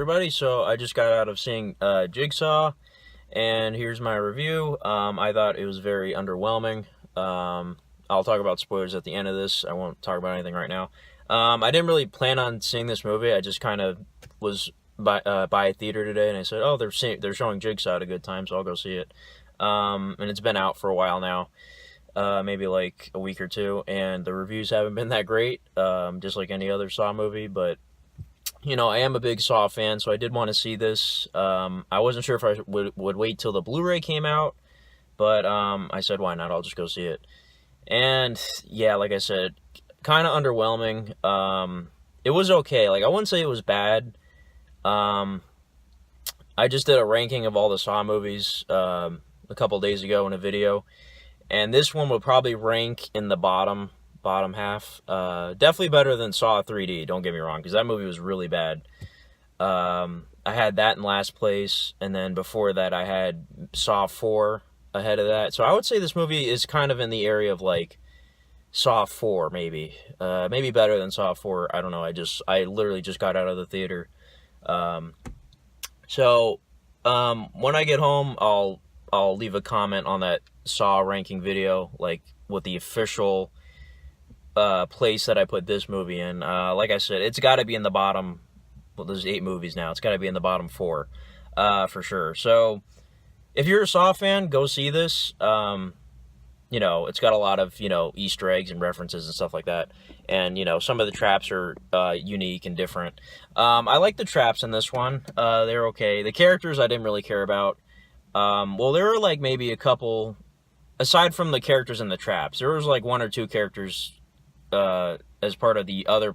everybody. So I just got out of seeing Jigsaw, and here's my review. I thought it was very underwhelming. I'll talk about spoilers at the end of this. I won't talk about anything right now. I didn't really plan on seeing this movie. I just kind of was by a theater today, and I said, "Oh, they're showing Jigsaw at a good time, so I'll go see it." And it's been out for a while now, maybe like a week or two, and the reviews haven't been that great, just like any other Saw movie, but I am a big Saw fan, so I did want to see this. I wasn't sure if I would wait till the Blu-ray came out, but I said, why not? I'll just go see it. And yeah, like I said, kind of underwhelming. It was okay. Like, I wouldn't say it was bad. I just did a ranking of all the Saw movies a couple days ago in a video, and this one would probably rank in the bottom half. Definitely better than Saw 3D, don't get me wrong, because that movie was really bad. I had that in last place, and then before that I had Saw 4 ahead of that. So I would say this movie is kind of in the area of like Saw 4, maybe better than Saw 4. I don't know. I literally just got out of the theater. So when I get home, I'll leave a comment on that Saw ranking video, like with the official place that I put this movie in. Like I said, it's got to be in the bottom. Well, there's 8 movies now. It's got to be in the bottom 4, for sure. So if you're a Saw fan, go see this. It's got a lot of, Easter eggs and references and stuff like that. And, some of the traps are unique and different. I like the traps in this one. They're okay. The characters I didn't really care about. Well, there were like maybe a couple, aside from the characters in the traps, there was like 1 or 2 characters as part of the other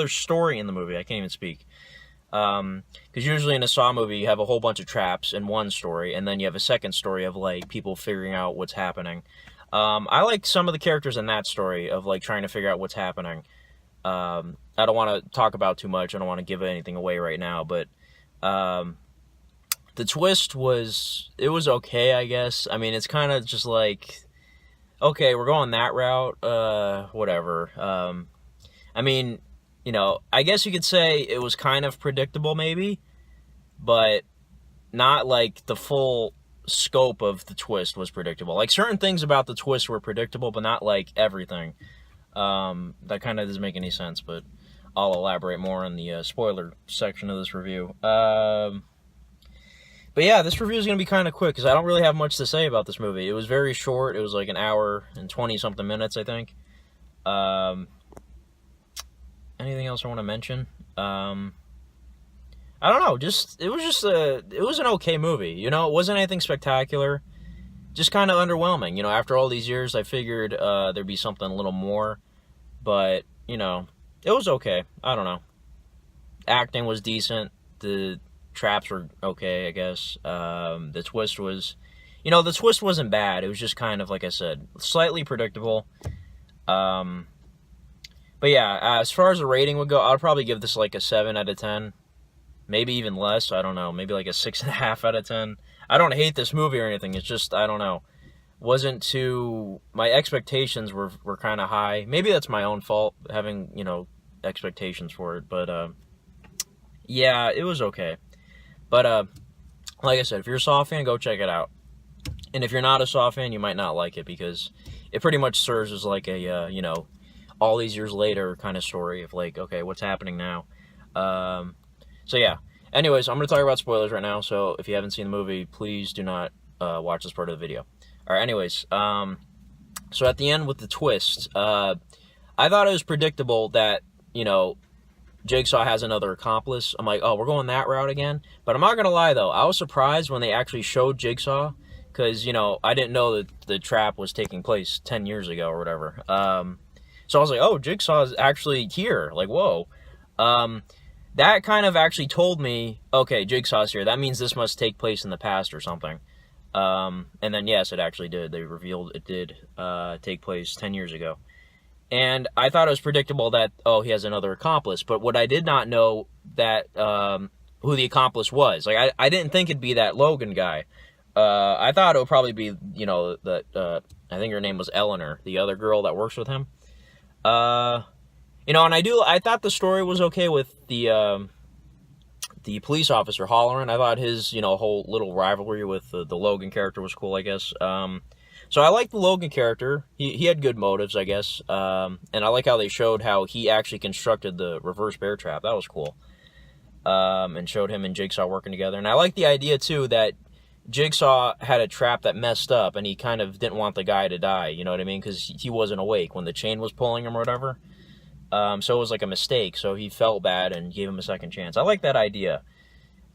story in the movie. I can't even speak. Because usually in a Saw movie, you have a whole bunch of traps in one story, and then you have a second story of, like, people figuring out what's happening. I like some of the characters in that story of, like, trying to figure out what's happening. I don't want to talk about too much. I don't want to give anything away right now, but the twist was okay, I guess. I mean, it's kind of just like, okay, we're going that route, whatever. I mean, I guess you could say it was kind of predictable, maybe, but not like the full scope of the twist was predictable. Like, certain things about the twist were predictable, but not like everything. That kind of doesn't make any sense, but I'll elaborate more in the spoiler section of this review. But yeah, this review is going to be kind of quick, because I don't really have much to say about this movie. It was very short. It was like an hour and 20-something minutes, I think. Anything else I want to mention? I don't know. It was an okay movie. It wasn't anything spectacular. Just kind of underwhelming. After all these years, I figured there'd be something a little more. But, it was okay. I don't know. Acting was decent. The traps were okay, I guess. The twist was, the twist wasn't bad. It was just kind of, like I said, slightly predictable. But yeah, as far as the rating would go, I'd probably give this like a 7 out of 10. Maybe even less, I don't know. Maybe like a 6.5 out of 10. I don't hate this movie or anything. It's just, I don't know. My expectations were kind of high. Maybe that's my own fault, having, expectations for it. But, yeah, it was okay. But, like I said, if you're a Saw fan, go check it out. And if you're not a Saw fan, you might not like it, because it pretty much serves as like a, all these years later kind of story of like, okay, what's happening now? So yeah. Anyways, I'm going to talk about spoilers right now, so if you haven't seen the movie, please do not watch this part of the video. Alright, anyways, so at the end with the twist, I thought it was predictable that, Jigsaw has another accomplice. I'm like, oh, we're going that route again? But I'm not going to lie, though. I was surprised when they actually showed Jigsaw, because, I didn't know that the trap was taking place 10 years ago or whatever. So I was like, oh, Jigsaw is actually here. Like, whoa. That kind of actually told me, okay, Jigsaw's here. That means this must take place in the past or something. And then, yes, it actually did. They revealed it did take place 10 years ago. And I thought it was predictable that, oh, he has another accomplice. But what I did not know that who the accomplice was. Like, I didn't think it'd be that Logan guy. I thought it would probably be, I think her name was Eleanor, the other girl that works with him. And I thought the story was okay with the the police officer Holleran. I thought his, whole little rivalry with the Logan character was cool, I guess. So I like the Logan character. He had good motives, I guess. And I like how they showed how he actually constructed the reverse bear trap. That was cool. And showed him and Jigsaw working together. And I like the idea, too, that Jigsaw had a trap that messed up, and he kind of didn't want the guy to die, you know what I mean? Because he wasn't awake when the chain was pulling him or whatever. So it was like a mistake, so he felt bad and gave him a second chance. I like that idea.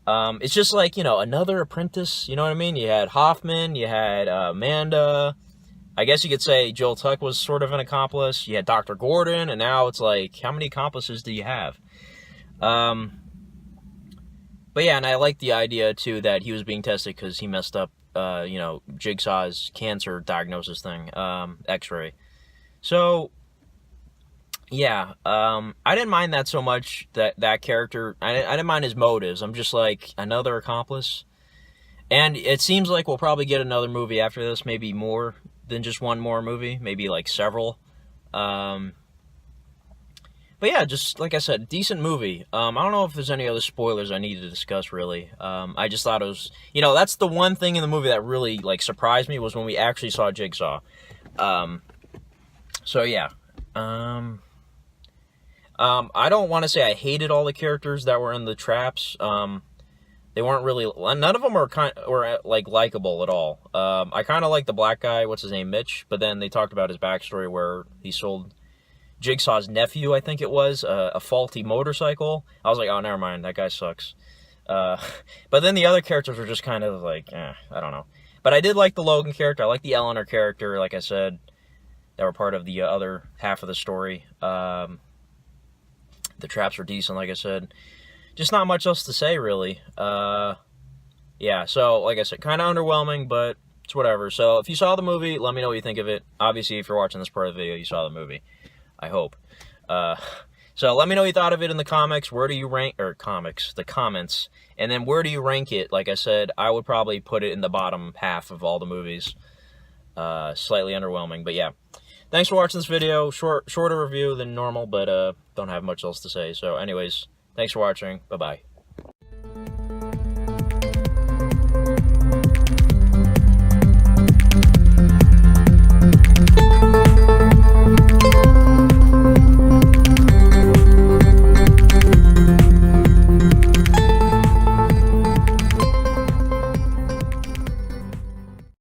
It's just like, another apprentice, you know what I mean? You had Hoffman, you had Amanda. I guess you could say Joel Tuck was sort of an accomplice. You had Dr. Gordon, and now it's like, how many accomplices do you have? But yeah, and I like the idea, too, that he was being tested because he messed up, Jigsaw's cancer diagnosis thing, x-ray. So, yeah, I didn't mind that so much, that character. I didn't mind his motives. I'm just like, another accomplice. And it seems like we'll probably get another movie after this, maybe more than just one more movie, maybe like several. But yeah, just like I said, decent movie. I don't know if there's any other spoilers I need to discuss, really. I just thought it was, that's the one thing in the movie that really, like, surprised me was when we actually saw Jigsaw. So yeah. I don't want to say I hated all the characters that were in the traps. They weren't really, none of them were like likable at all. I kind of like the black guy, what's his name, Mitch, but then they talked about his backstory where he sold Jigsaw's nephew, I think it was, a faulty motorcycle. I was like, oh, never mind, that guy sucks. But then the other characters were just kind of like, I don't know. But I did like the Logan character. I like the Eleanor character, like I said, that were part of the other half of the story. The traps were decent, like I said. Just not much else to say, really. Yeah, so, like I said, kind of underwhelming, but it's whatever. So, if you saw the movie, let me know what you think of it. Obviously, if you're watching this part of the video, you saw the movie. I hope. So let me know what you thought of it in the comics. Where do you rank, or comics, the comments. And then where do you rank it? Like I said, I would probably put it in the bottom half of all the movies. Slightly underwhelming, but yeah. Thanks for watching this video. Shorter review than normal, but don't have much else to say. So anyways, thanks for watching. Bye-bye.